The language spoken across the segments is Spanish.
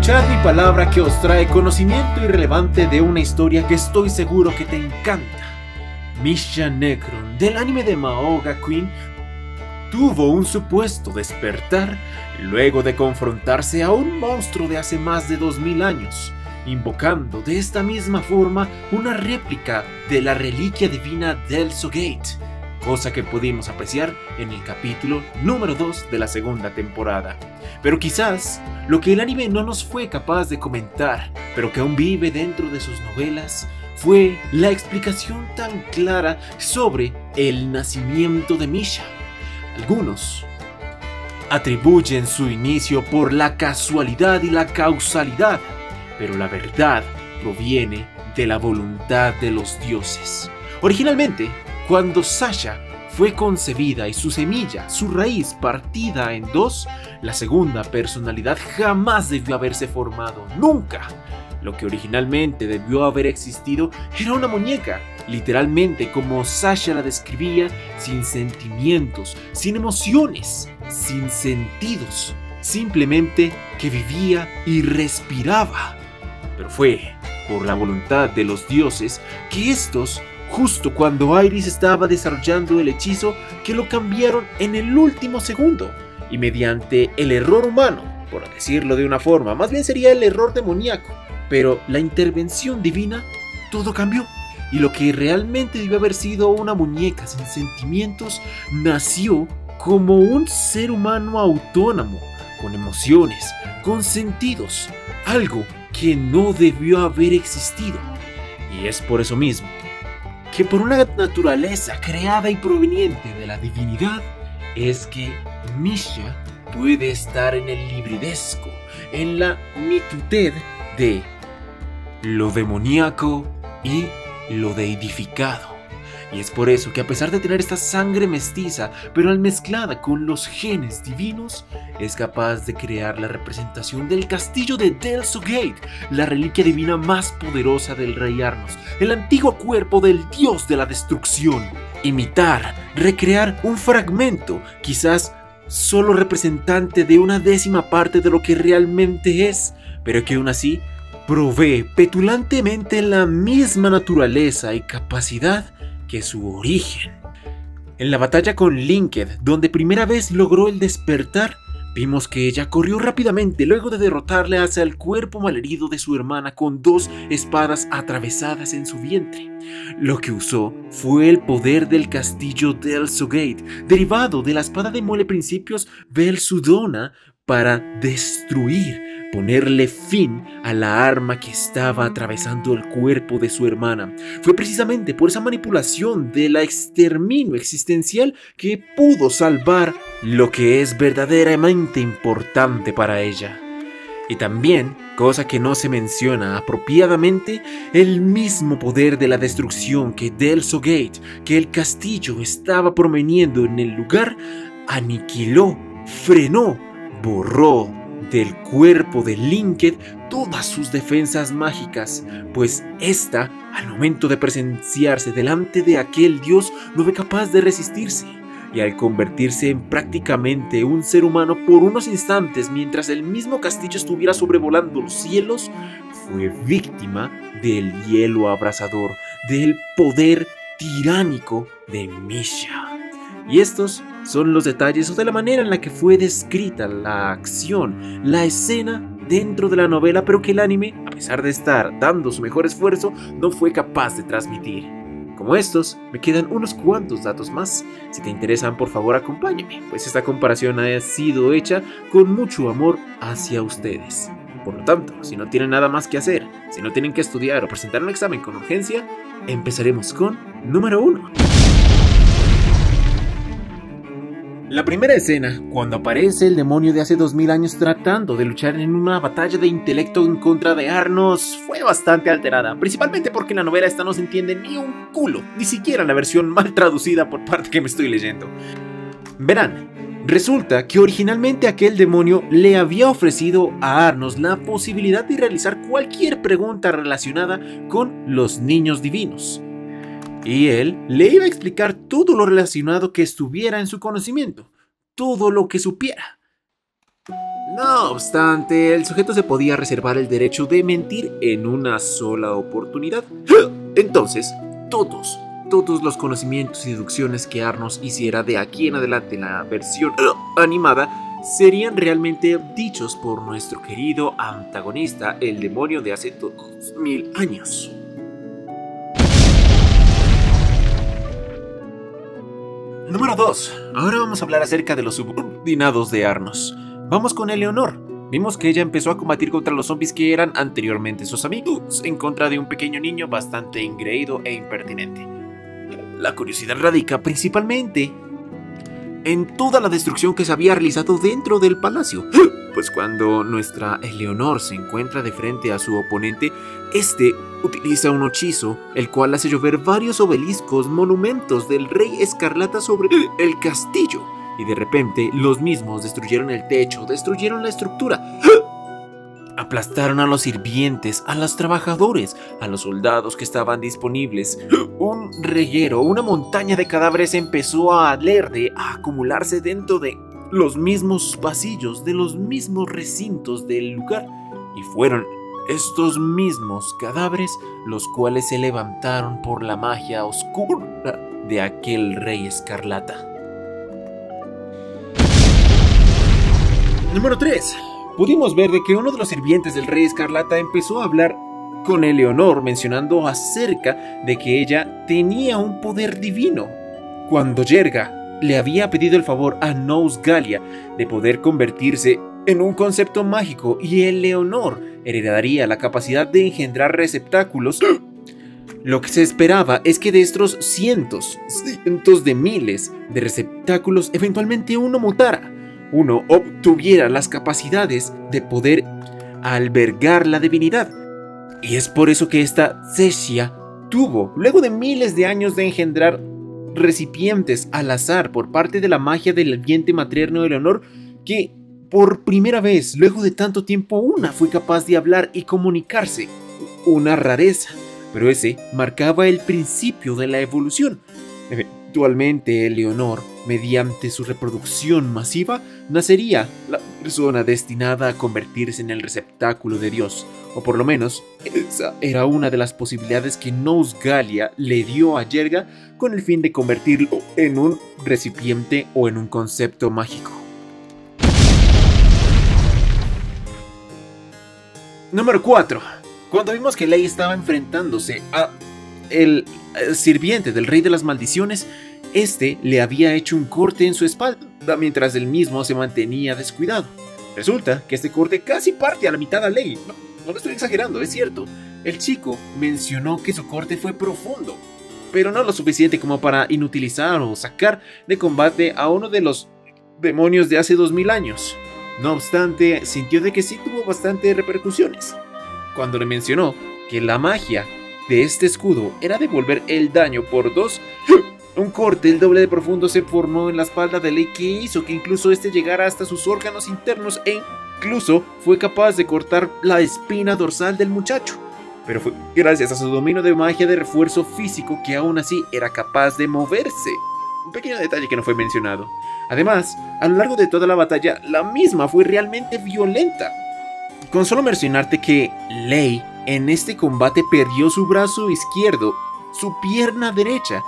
escuchad mi palabra que os trae conocimiento irrelevante de una historia que estoy seguro que te encanta. Misha Necron, del anime de Mahoga Queen, tuvo un supuesto despertar luego de confrontarse a un monstruo de hace más de 2000 años, invocando de esta misma forma una réplica de la reliquia divina del Sogate, cosa que pudimos apreciar en el capítulo número 2 de la segunda temporada. Pero quizás lo que el anime no nos fue capaz de comentar, pero que aún vive dentro de sus novelas, fue la explicación tan clara sobre el nacimiento de Misha. Algunos atribuyen su inicio por la casualidad y la causalidad, pero la verdad proviene de la voluntad de los dioses. Originalmente, cuando Sasha fue concebida y su semilla, su raíz partida en dos, la segunda personalidad jamás debió haberse formado, nunca. Lo que originalmente debió haber existido era una muñeca, literalmente como Sasha la describía, sin sentimientos, sin emociones, sin sentidos, simplemente que vivía y respiraba. Pero fue por la voluntad de los dioses que estos, justo cuando Iris estaba desarrollando el hechizo, que lo cambiaron en el último segundo, y mediante el error humano, por decirlo de una forma, más bien sería el error demoníaco, pero la intervención divina, todo cambió, y lo que realmente debió haber sido una muñeca sin sentimientos, nació como un ser humano autónomo, con emociones, con sentidos, algo que no debió haber existido. Y es por eso mismo que por una naturaleza creada y proveniente de la divinidad es que Misha puede estar en el hibridesco, en la mituted de lo demoníaco y lo deidificado. Y es por eso que a pesar de tener esta sangre mestiza, pero al mezclada con los genes divinos, es capaz de crear la representación del castillo de Del Sogate, la reliquia divina más poderosa del Rey Arnos, el antiguo cuerpo del dios de la destrucción. Imitar, recrear un fragmento, quizás solo representante de una décima parte de lo que realmente es, pero que aún así provee petulantemente la misma naturaleza y capacidad que su origen. En la batalla con Linked, donde primera vez logró el despertar, vimos que ella corrió rápidamente luego de derrotarle hacia el cuerpo malherido de su hermana con dos espadas atravesadas en su vientre. Lo que usó fue el poder del castillo del Sogate, derivado de la espada de Mole Principios Belsudona, para destruir, ponerle fin a la arma que estaba atravesando el cuerpo de su hermana. Fue precisamente por esa manipulación de la exterminio existencial que pudo salvar lo que es verdaderamente importante para ella. Y también, cosa que no se menciona apropiadamente, el mismo poder de la destrucción que Del Sogate, que el castillo estaba proveniendo en el lugar, aniquiló, frenó, borró del cuerpo de Linked todas sus defensas mágicas, pues ésta, al momento de presenciarse delante de aquel dios, no fue capaz de resistirse, y al convertirse en prácticamente un ser humano por unos instantes mientras el mismo castillo estuviera sobrevolando los cielos, fue víctima del hielo abrasador, del poder tiránico de Misha. Y estos son los detalles o de la manera en la que fue descrita la acción, la escena dentro de la novela, pero que el anime, a pesar de estar dando su mejor esfuerzo, no fue capaz de transmitir. Como estos, me quedan unos cuantos datos más. Si te interesan, por favor acompáñame, pues esta comparación ha sido hecha con mucho amor hacia ustedes. Por lo tanto, si no tienen nada más que hacer, si no tienen que estudiar o presentar un examen con urgencia, empezaremos con número 1. La primera escena, cuando aparece el demonio de hace 2000 años tratando de luchar en una batalla de intelecto en contra de Arnos, fue bastante alterada, principalmente porque en la novela esta no se entiende ni un culo, ni siquiera la versión mal traducida por parte que me estoy leyendo. Verán, resulta que originalmente aquel demonio le había ofrecido a Arnos la posibilidad de realizar cualquier pregunta relacionada con los niños divinos. Y él le iba a explicar todo lo relacionado que estuviera en su conocimiento, todo lo que supiera. No obstante, el sujeto se podía reservar el derecho de mentir en una sola oportunidad. Entonces, todos los conocimientos y deducciones que Arnos hiciera de aquí en adelante en la versión animada serían realmente dichos por nuestro querido antagonista, el demonio de hace 2000 años. Número 2. Ahora vamos a hablar acerca de los subordinados de Arnos. Vamos con Eleonor. Vimos que ella empezó a combatir contra los zombies que eran anteriormente sus amigos, en contra de un pequeño niño bastante engreído e impertinente. La curiosidad radica principalmente en toda la destrucción que se había realizado dentro del palacio. Pues cuando nuestra Eleonor se encuentra de frente a su oponente, este utiliza un hechizo, el cual hace llover varios obeliscos, monumentos del Rey Escarlata sobre el castillo. Y de repente, los mismos destruyeron el techo, destruyeron la estructura. Aplastaron a los sirvientes, a los trabajadores, a los soldados que estaban disponibles. Un reguero, una montaña de cadáveres empezó a acumularse dentro de los mismos pasillos, de los mismos recintos del lugar. Y fueron estos mismos cadáveres los cuales se levantaron por la magia oscura de aquel Rey Escarlata. Número 3. Pudimos ver de que uno de los sirvientes del Rey Escarlata empezó a hablar con Eleonor, mencionando acerca de que ella tenía un poder divino. Cuando Yerga le había pedido el favor a Nosgalia de poder convertirse en un concepto mágico y Eleonor heredaría la capacidad de engendrar receptáculos, lo que se esperaba es que de estos cientos de miles de receptáculos eventualmente uno mutara. Uno obtuviera las capacidades de poder albergar la divinidad. Y es por eso que esta Cecia tuvo, luego de miles de años de engendrar recipientes al azar por parte de la magia del vientre materno de Eleonor, que por primera vez, luego de tanto tiempo, una fue capaz de hablar y comunicarse. Una rareza, pero ese marcaba el principio de la evolución. Eventualmente, Eleonor, mediante su reproducción masiva, nacería la persona destinada a convertirse en el receptáculo de Dios, o por lo menos, esa era una de las posibilidades que Nosgalia le dio a Yerga con el fin de convertirlo en un recipiente o en un concepto mágico. Número 4. Cuando vimos que Lei estaba enfrentándose a el sirviente del Rey de las Maldiciones, este le había hecho un corte en su espalda mientras él mismo se mantenía descuidado. Resulta que este corte casi parte a la mitad a Lei. No lo estoy exagerando, es cierto. El chico mencionó que su corte fue profundo, pero no lo suficiente como para inutilizar o sacar de combate a uno de los demonios de hace 2000 años. No obstante, sintió de que sí tuvo bastantes repercusiones. Cuando le mencionó que la magia de este escudo era devolver el daño por 2, un corte el doble de profundo se formó en la espalda de Lei que hizo que incluso este llegara hasta sus órganos internos e incluso fue capaz de cortar la espina dorsal del muchacho. Pero fue gracias a su dominio de magia de refuerzo físico que aún así era capaz de moverse. Un pequeño detalle que no fue mencionado. Además, a lo largo de toda la batalla, la misma fue realmente violenta. Con solo mencionarte que Lei en este combate perdió su brazo izquierdo, su pierna derecha,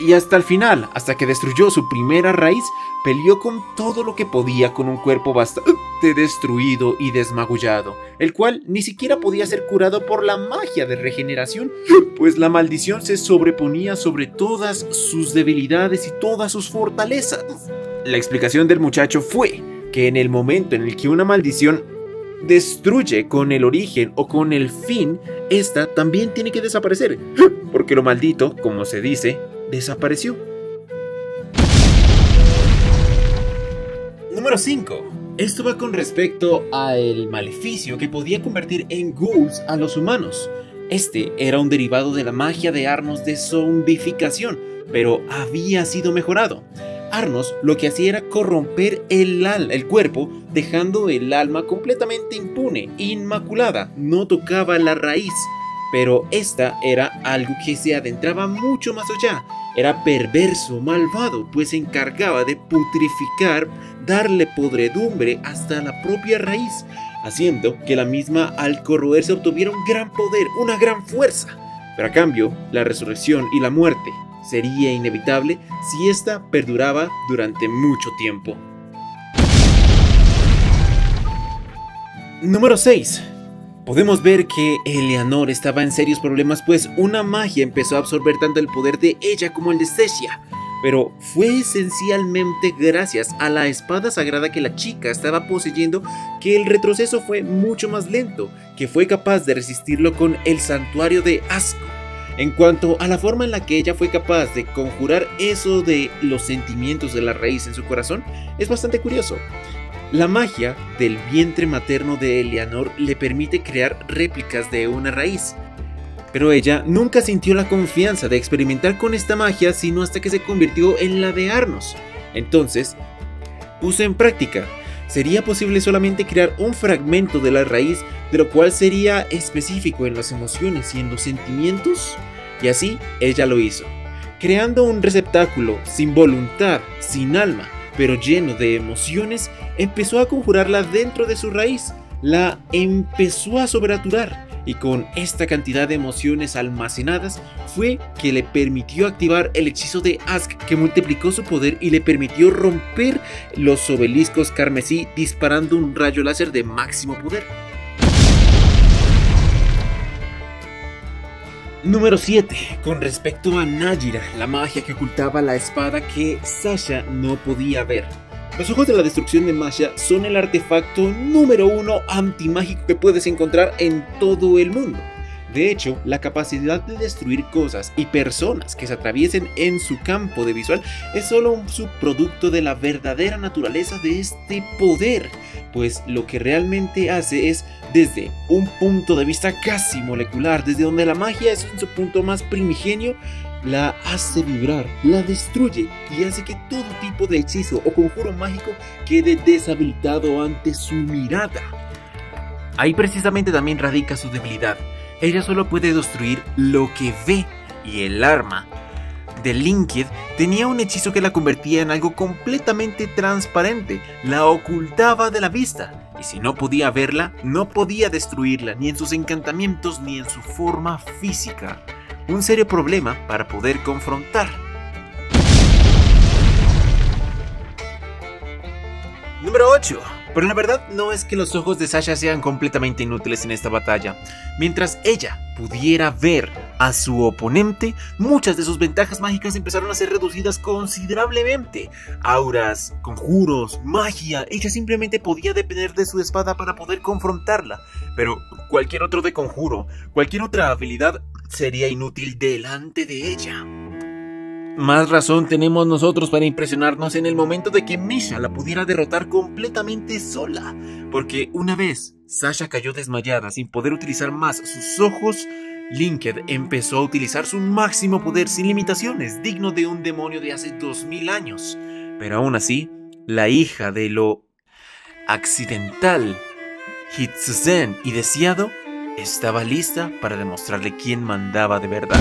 y hasta el final, hasta que destruyó su primera raíz, peleó con todo lo que podía con un cuerpo bastante destruido y desmagullado, el cual ni siquiera podía ser curado por la magia de regeneración, pues la maldición se sobreponía sobre todas sus debilidades y todas sus fortalezas. La explicación del muchacho fue que en el momento en el que una maldición destruye con el origen o con el fin, esta también tiene que desaparecer, porque lo maldito, como se dice, desapareció. Número 5. Esto va con respecto al maleficio que podía convertir en ghouls a los humanos. Este era un derivado de la magia de Arnos de zombificación, pero había sido mejorado. Arnos lo que hacía era corromper el cuerpo, dejando el alma completamente impune, inmaculada, no tocaba la raíz. Pero esta era algo que se adentraba mucho más allá. era perverso, malvado, pues se encargaba de putrificar, darle podredumbre hasta la propia raíz, haciendo que la misma al corroerse obtuviera un gran poder, una gran fuerza. Pero a cambio, la resurrección y la muerte sería inevitable si ésta perduraba durante mucho tiempo. Número 6. Podemos ver que Eleanor estaba en serios problemas, pues una magia empezó a absorber tanto el poder de ella como el de Stacia. Pero fue esencialmente gracias a la espada sagrada que la chica estaba poseyendo que el retroceso fue mucho más lento, que fue capaz de resistirlo con el santuario de Asco. En cuanto a la forma en la que ella fue capaz de conjurar eso de los sentimientos de la raíz en su corazón, es bastante curioso. La magia del vientre materno de Eleanor le permite crear réplicas de una raíz, pero ella nunca sintió la confianza de experimentar con esta magia sino hasta que se convirtió en la de Arnos. Entonces, puso en práctica. Sería posible solamente crear un fragmento de la raíz, de lo cual sería específico en las emociones y en los sentimientos, y así ella lo hizo, creando un receptáculo sin voluntad, sin alma, pero lleno de emociones. Empezó a conjurarla dentro de su raíz, la empezó a sobrenaturar, y con esta cantidad de emociones almacenadas fue que le permitió activar el hechizo de Ask, que multiplicó su poder y le permitió romper los obeliscos carmesí disparando un rayo láser de máximo poder. Número 7. Con respecto a Najira, la magia que ocultaba la espada que Sasha no podía ver. Los ojos de la destrucción de Masha son el artefacto número 1 antimágico que puedes encontrar en todo el mundo. De hecho, la capacidad de destruir cosas y personas que se atraviesen en su campo de visual es solo un subproducto de la verdadera naturaleza de este poder, pues lo que realmente hace es, desde un punto de vista casi molecular, desde donde la magia es en su punto más primigenio, la hace vibrar, la destruye y hace que todo tipo de hechizo o conjuro mágico quede deshabilitado ante su mirada. Ahí precisamente también radica su debilidad. Ella solo puede destruir lo que ve, y el arma de Linked tenía un hechizo que la convertía en algo completamente transparente, la ocultaba de la vista, y si no podía verla, no podía destruirla, ni en sus encantamientos ni en su forma física. Un serio problema para poder confrontar. Número 8. Pero la verdad no es que los ojos de Sasha sean completamente inútiles en esta batalla. Mientras ella pudiera ver a su oponente, muchas de sus ventajas mágicas empezaron a ser reducidas considerablemente. Auras, conjuros, magia, ella simplemente podía depender de su espada para poder confrontarla. Pero cualquier otro de conjuro, cualquier otra habilidad sería inútil delante de ella. Más razón tenemos nosotros para impresionarnos en el momento de que Misha la pudiera derrotar completamente sola, porque una vez Sasha cayó desmayada sin poder utilizar más sus ojos, Linked empezó a utilizar su máximo poder sin limitaciones, digno de un demonio de hace 2000 años. Pero aún así, la hija de lo accidental, Hitsuzen y deseado, estaba lista para demostrarle quién mandaba de verdad.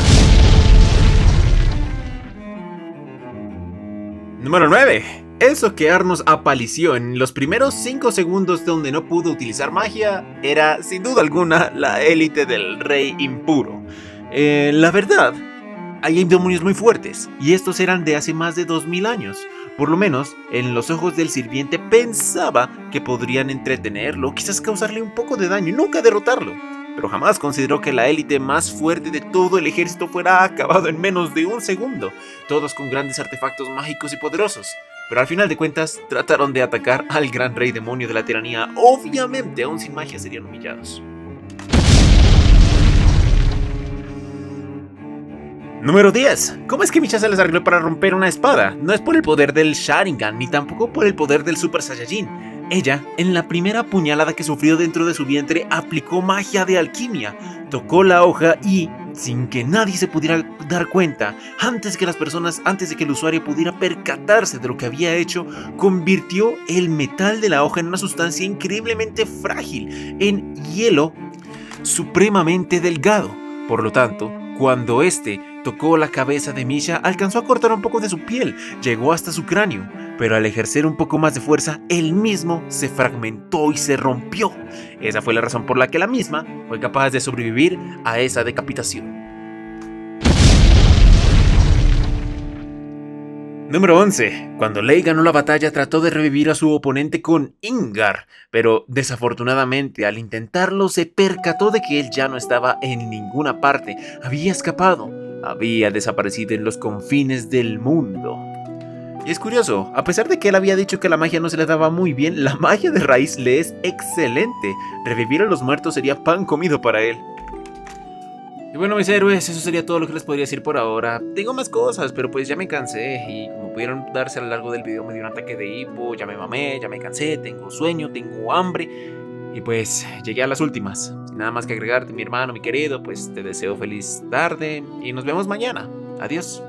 Número 9. Eso que Arnos apalició en los primeros 5 segundos donde no pudo utilizar magia era, sin duda alguna, la élite del rey impuro. La verdad, hay demonios muy fuertes, y estos eran de hace más de 2000 años. Por lo menos, en los ojos del sirviente pensaba que podrían entretenerlo, quizás causarle un poco de daño y nunca derrotarlo. Pero jamás consideró que la élite más fuerte de todo el ejército fuera acabado en menos de un segundo, todos con grandes artefactos mágicos y poderosos. Pero al final de cuentas, trataron de atacar al gran rey demonio de la tiranía. Obviamente, aún sin magia serían humillados. Número 10. ¿Cómo es que Misha se les arregló para romper una espada? No es por el poder del Sharingan, ni tampoco por el poder del Super Saiyajin. Ella, en la primera puñalada que sufrió dentro de su vientre, aplicó magia de alquimia, tocó la hoja y, sin que nadie se pudiera dar cuenta, antes de que el usuario pudiera percatarse de lo que había hecho, convirtió el metal de la hoja en una sustancia increíblemente frágil, en hielo supremamente delgado. Por lo tanto, cuando este tocó la cabeza de Misha, alcanzó a cortar un poco de su piel, llegó hasta su cráneo, pero al ejercer un poco más de fuerza, él mismo se fragmentó y se rompió. Esa fue la razón por la que la misma fue capaz de sobrevivir a esa decapitación. Número 11. Cuando Lei ganó la batalla trató de revivir a su oponente con Ingar, pero desafortunadamente al intentarlo se percató de que él ya no estaba en ninguna parte, había escapado, había desaparecido en los confines del mundo. Y es curioso, a pesar de que él había dicho que la magia no se le daba muy bien, la magia de raíz le es excelente. Revivir a los muertos sería pan comido para él. Y bueno, mis héroes, eso sería todo lo que les podría decir por ahora. Tengo más cosas, pero pues ya me cansé. Y como pudieron darse a lo largo del video, me dio un ataque de hipo, ya me mamé, ya me cansé, tengo sueño, tengo hambre. Y pues llegué a las últimas. Sin nada más que agregarte, mi hermano, mi querido, pues te deseo feliz tarde y nos vemos mañana. Adiós.